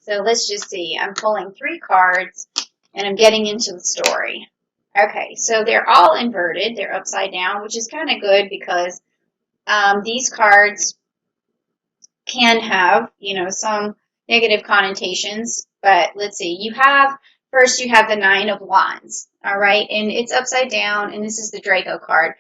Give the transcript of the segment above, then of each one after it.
So let's just see. I'm pulling 3 cards and I'm getting into the story. Okay, so they're all inverted. They're upside down, which is kind of good because these cards can have, some negative connotations. But let's see. First you have the Nine of Wands, all right? And it's upside down, and this is the Draco card.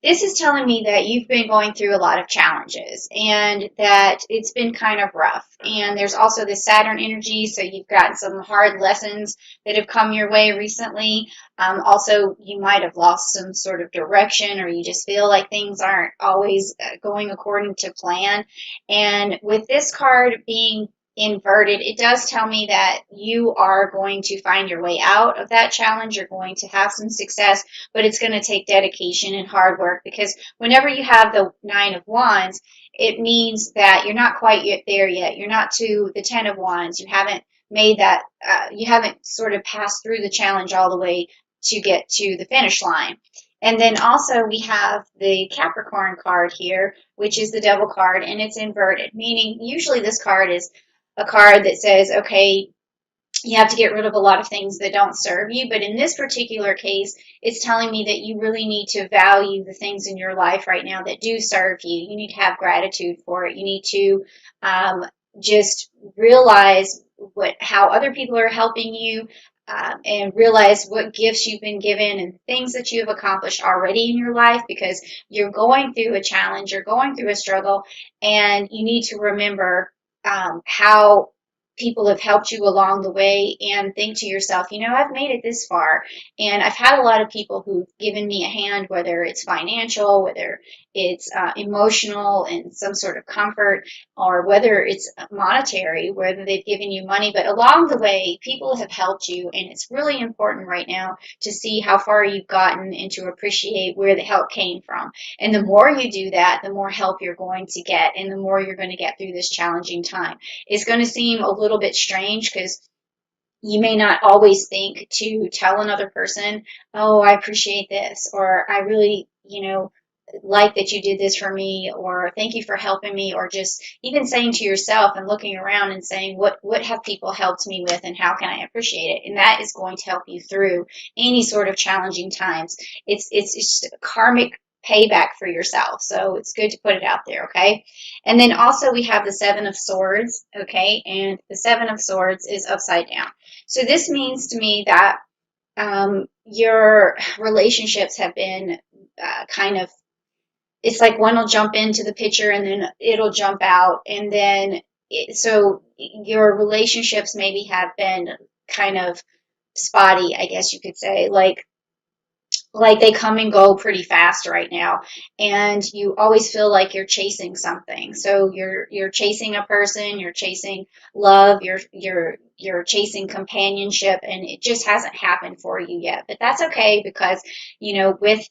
This is telling me that you've been going through a lot of challenges and that it's been kind of rough. And there's also the Saturn energy, so you've gotten some hard lessons that have come your way recently. Also, you might have lost some sort of direction, or you just feel like things aren't always going according to plan. And with this card being inverted, it does tell me that you are going to find your way out of that challenge. You're going to have some success, but it's going to take dedication and hard work, because whenever you have the Nine of Wands, it means that you're not quite there yet. You're not to the Ten of Wands. You haven't made that, you haven't sort of passed through the challenge all the way to get to the finish line. And then also we have the Capricorn card here, which is the Devil card, and it's inverted, meaning usually this card is a card that says, okay, you have to get rid of a lot of things that don't serve you. But in this particular case, it's telling me that you really need to value the things in your life right now that do serve you. You need to have gratitude for it. You need to just realize how other people are helping you, and realize what gifts you've been given and things that you have accomplished already in your life, because you're going through a challenge, you're going through a struggle, and you need to remember how people have helped you along the way, and think to yourself, I've made it this far, and I've had a lot of people who've given me a hand, whether it's financial, whether it's emotional and some sort of comfort, or whether it's monetary, whether they've given you money. But along the way, people have helped you, and it's really important right now to see how far you've gotten and to appreciate where the help came from. And the more you do that, the more help you're going to get, and the more you're going to get through this challenging time. It's going to seem a little bit strange, because you may not always think to tell another person, oh, I appreciate this, or I really, like that you did this for me, or thank you for helping me, or just even saying to yourself and looking around and saying, what have people helped me with, and how can I appreciate it? And that is going to help you through any sort of challenging times. It's just karmic payback for yourself. So it's good to put it out there, okay? And then also we have the Seven of Swords, okay? And the Seven of Swords is upside down. So this means to me that your relationships have been kind of, it's like one will jump into the picture and then it'll jump out. And then, so your relationships maybe have been kind of spotty, I guess you could say, like they come and go pretty fast right now, and you always feel like you're chasing something. So you're chasing a person, you're chasing love, you're chasing companionship, and it just hasn't happened for you yet. But that's okay, because with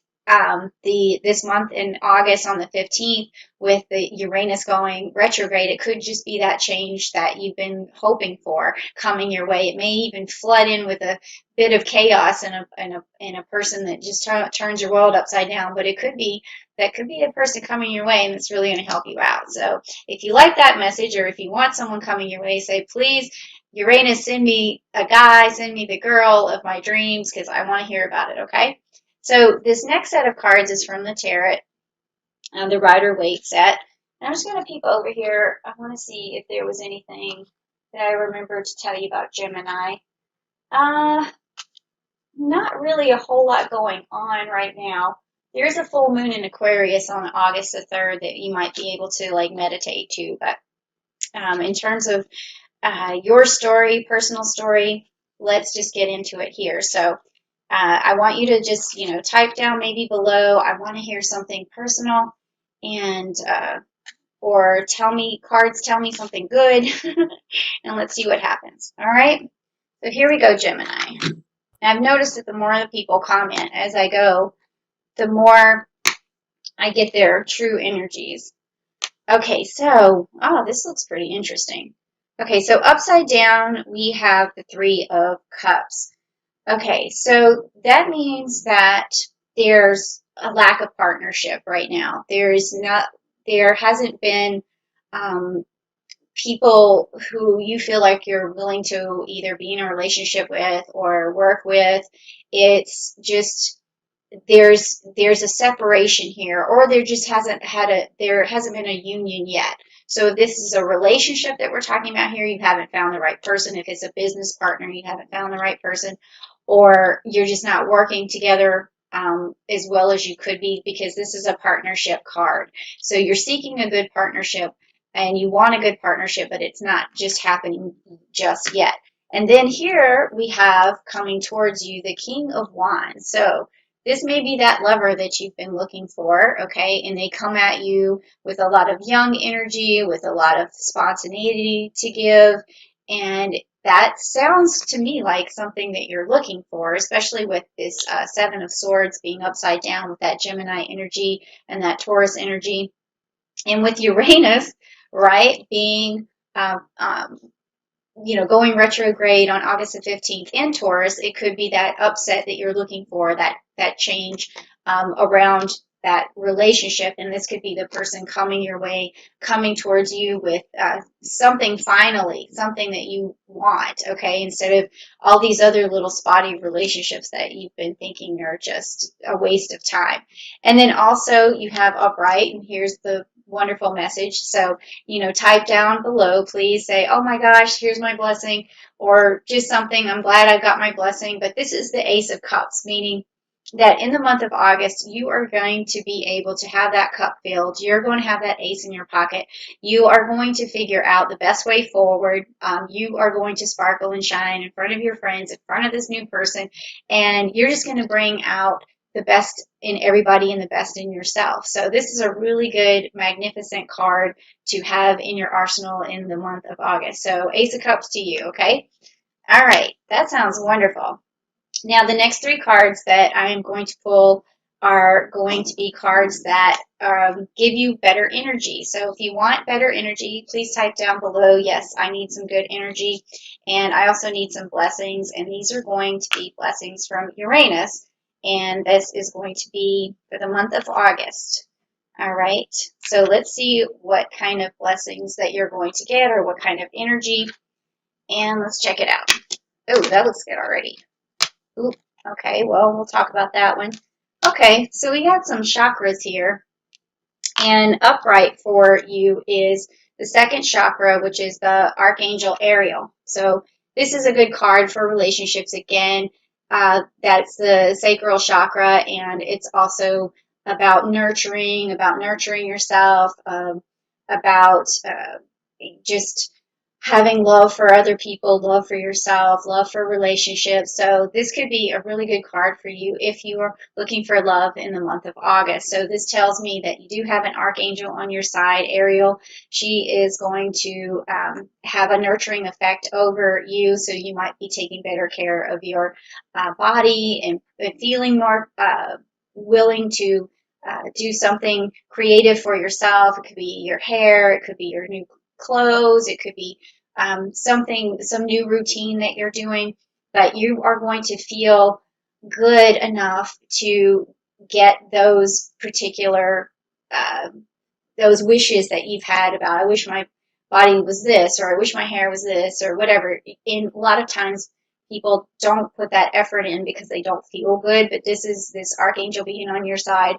this month in August on the 15th, with the Uranus going retrograde, it could just be that change that you've been hoping for coming your way. It may even flood in with a bit of chaos and a person that just turns your world upside down. But that could be a person coming your way, and it's really going to help you out. So if you like that message, or if you want someone coming your way, say, please, Uranus, send me a guy, send me the girl of my dreams, because I want to hear about it, okay? So this next set of cards is from the Tarot, the Rider-Waite set. And I'm just going to peek over here. I want to see if there was anything that I remembered to tell you about Gemini. Not really a whole lot going on right now. There is a full moon in Aquarius on August the 3rd that you might be able to meditate to. But in terms of your story, personal story, let's just get into it here. So I want you to just, type down maybe below, I want to hear something personal, and or cards tell me something good, and let's see what happens. All right? So here we go, Gemini. And I've noticed that the more the people comment as I go, the more I get their true energies. Okay, so, this looks pretty interesting. Okay, so upside down, we have the Three of Cups. Okay, so that means that there's a lack of partnership right now. There hasn't been people who you feel like you're willing to either be in a relationship with or work with. It's just there's a separation here, or there hasn't been a union yet. So if this is a relationship that we're talking about here, you haven't found the right person. If it's a business partner, you haven't found the right person, or you're just not working together as well as you could be, because this is a partnership card. So you're seeking a good partnership and you want a good partnership, but it's not just happening just yet. And then here we have coming towards you the King of Wands. So this may be that lover that you've been looking for, okay? And they come at you with a lot of young energy, with a lot of spontaneity to give. And that sounds to me like something that you're looking for, especially with this Seven of Swords being upside down with that Gemini energy and that Taurus energy. And with Uranus, right, being going retrograde on August the 15th in Taurus, it could be that upset that you're looking for, that change around that relationship. And this could be the person coming your way, coming towards you with something finally, something that you want, okay, instead of all these other little spotty relationships that you've been thinking are just a waste of time. And then also you have upright, and here's the wonderful message. So, type down below, please say, oh my gosh, here's my blessing, or just something, I'm glad I got my blessing. But this is the Ace of Cups, meaning that in the month of August, you are going to be able to have that cup filled. You're going to have that ace in your pocket. You are going to figure out the best way forward. You are going to sparkle and shine in front of your friends, in front of this new person, and you're just going to bring out the best in everybody and the best in yourself. So this is a really good, magnificent card to have in your arsenal in the month of August. So Ace of Cups to you, okay? All right, that sounds wonderful. Now the next three cards that I am going to pull are going to be cards that give you better energy. So if you want better energy, please type down below, yes, I need some good energy, and I also need some blessings, and these are going to be blessings from Uranus. And this is going to be for the month of August. All right, so let's see what kind of blessings that you're going to get, or what kind of energy, and let's check it out. Oh, that looks good already. Ooh, okay, well, we'll talk about that one. Okay, so we got some chakras here, and upright for you is the second chakra, which is the Archangel Ariel. So this is a good card for relationships again. That's the sacral chakra, and it's also about nurturing yourself, about just having love for other people, love for yourself, love for relationships. So this could be a really good card for you if you are looking for love in the month of August. So this tells me that you do have an archangel on your side, Ariel. She is going to have a nurturing effect over you, so you might be taking better care of your body and feeling more willing to do something creative for yourself. It could be your hair, it could be your new clothes, it could be some new routine that you're doing, but you are going to feel good enough to get those particular those wishes that you've had about, I wish my body was this, or I wish my hair was this, or whatever. In a lot of times people don't put that effort in because they don't feel good, but this archangel being on your side,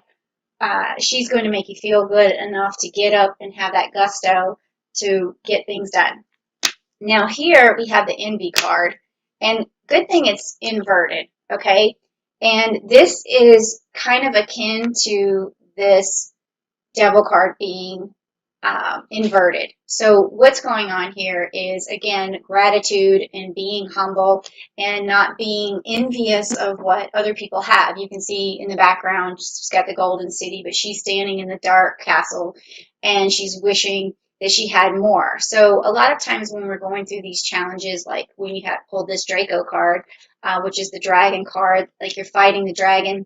she's going to make you feel good enough to get up and have that gusto to get things done. Now here we have the envy card, and good thing it's inverted, okay? And this is kind of akin to this devil card being inverted. So what's going on here is, again, gratitude and being humble and not being envious of what other people have. You can see in the background, she's got the golden city, but she's standing in the dark castle and she's wishing that she had more. So a lot of times when we're going through these challenges, like when you have pulled this Draco card, which is the dragon card, like you're fighting the dragon,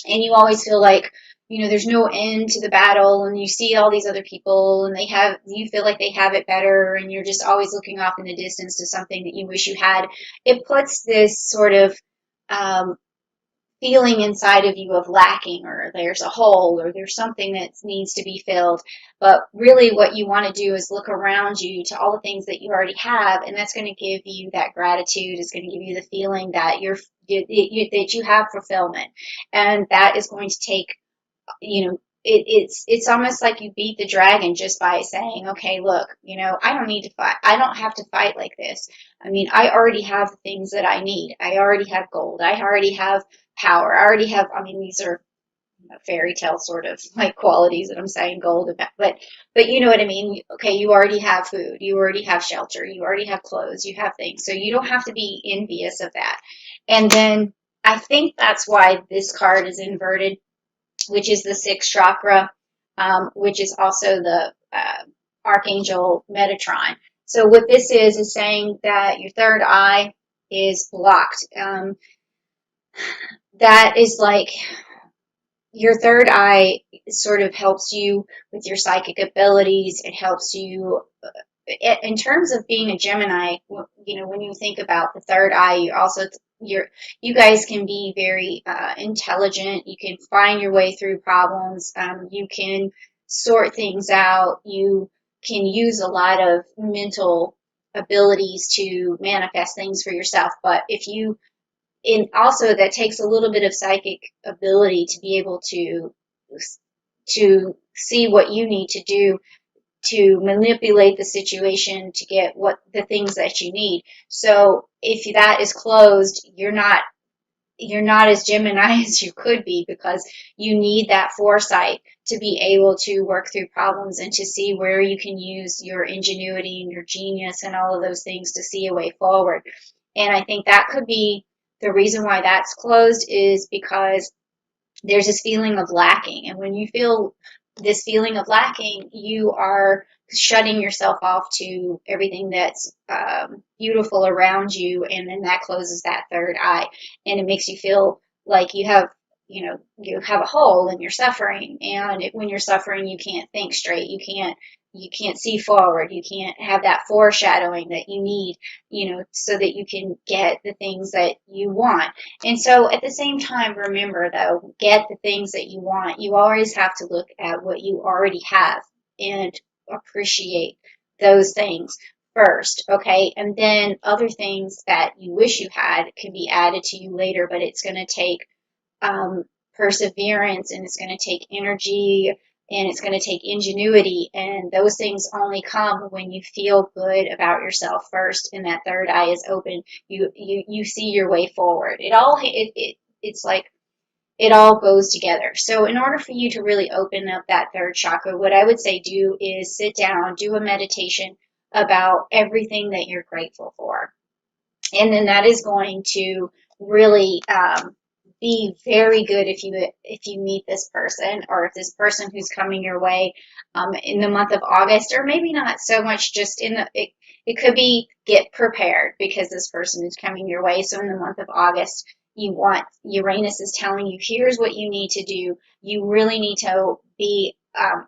and you always feel like, there's no end to the battle, and you see all these other people and you feel like they have it better, and you're just always looking off in the distance to something that you wish you had. It puts this sort of feeling inside of you of lacking, or there's a hole, or there's something that needs to be filled. But really what you want to do is look around you to all the things that you already have, and that's going to give you that gratitude. Is going to give you the feeling that that you have fulfillment, and that is going to take, it's almost like you beat the dragon just by saying, okay, look, I don't need to fight. I don't have to fight like this. I mean, I already have the things that I need. I already have gold. I already have power. I already have, I mean, these are fairy tale sort of like qualities that I'm saying gold about, but you know what I mean? Okay, you already have food. You already have shelter. You already have clothes. You have things. So you don't have to be envious of that. And then I think that's why this card is inverted, which is the sixth chakra, which is also the Archangel Metatron. So what this is saying that your third eye is blocked. That is like your third eye sort of helps you with your psychic abilities. It helps you in terms of being a Gemini. When you think about the third eye, you guys can be very intelligent. You can find your way through problems. You can sort things out. You can use a lot of mental abilities to manifest things for yourself. But if you and also that takes a little bit of psychic ability to be able to see what you need to do to manipulate the situation to get what the things that you need. So if that is closed, you're not as Gemini as you could be, because you need that foresight to be able to work through problems and to see where you can use your ingenuity and your genius and all of those things to see a way forward. And I think that could be the reason why that's closed, is because there's this feeling of lacking. And when you feel this feeling of lacking, you are shutting yourself off to everything that's beautiful around you. And then that closes that third eye. And it makes you feel like you have a hole and you're suffering. And when you're suffering, you can't think straight. You can't see forward. You can't have that foreshadowing that you need, so that you can get the things that you want. And so at the same time, remember though, get the things that you want. You always have to look at what you already have and appreciate those things first, okay? And then other things that you wish you had can be added to you later, but it's going to take perseverance, and it's going to take energy, and it's going to take ingenuity, and those things only come when you feel good about yourself first, and that third eye is open. You see your way forward. It's like it all goes together. So in order for you to really open up that third chakra, what I would say do is sit down, do a meditation about everything that you're grateful for, and then that is going to really be very good if you meet this person, or if this person who's coming your way in the month of August, or maybe not so much just it could be get prepared, because this person is coming your way. So in the month of August, Uranus is telling you, here's what you need to do. You really need to be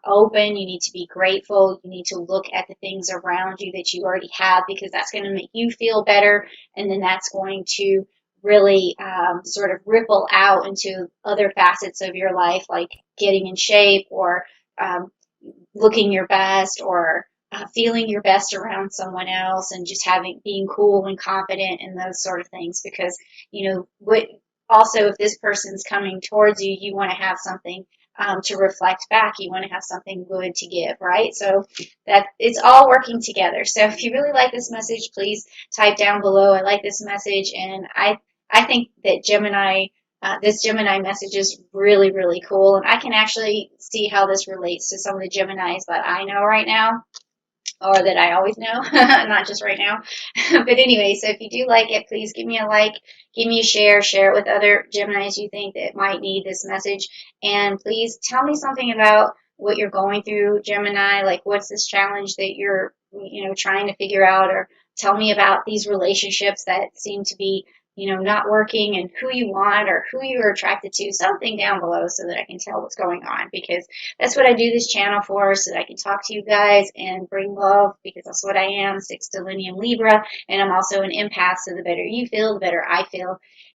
open. You need to be grateful. You need to look at the things around you that you already have, because that's going to make you feel better. And then that's going to really sort of ripple out into other facets of your life, like getting in shape, or looking your best, or feeling your best around someone else, and just being cool and confident and those sort of things. Because also, if this person's coming towards you, you want to have something to reflect back. You want to have something good to give, right? So that it's all working together. So if you really like this message, please type down below, I like this message. And I think that this Gemini message is really, really cool. And I can actually see how this relates to some of the Geminis that I know right now, or that I always know, not just right now. But anyway, so if you do like it, please give me a like, give me a share it with other Geminis you think that might need this message. And please tell me something about what you're going through, Gemini. Like, what's this challenge that you're, trying to figure out? Or tell me about these relationships that seem to be, not working, and who you want, or who you're attracted to. Something down below, so that I can tell what's going on, because that's what I do this channel for, so that I can talk to you guys and bring love, because that's what I am, sextilineum Libra, and I'm also an empath. So the better you feel, the better I feel.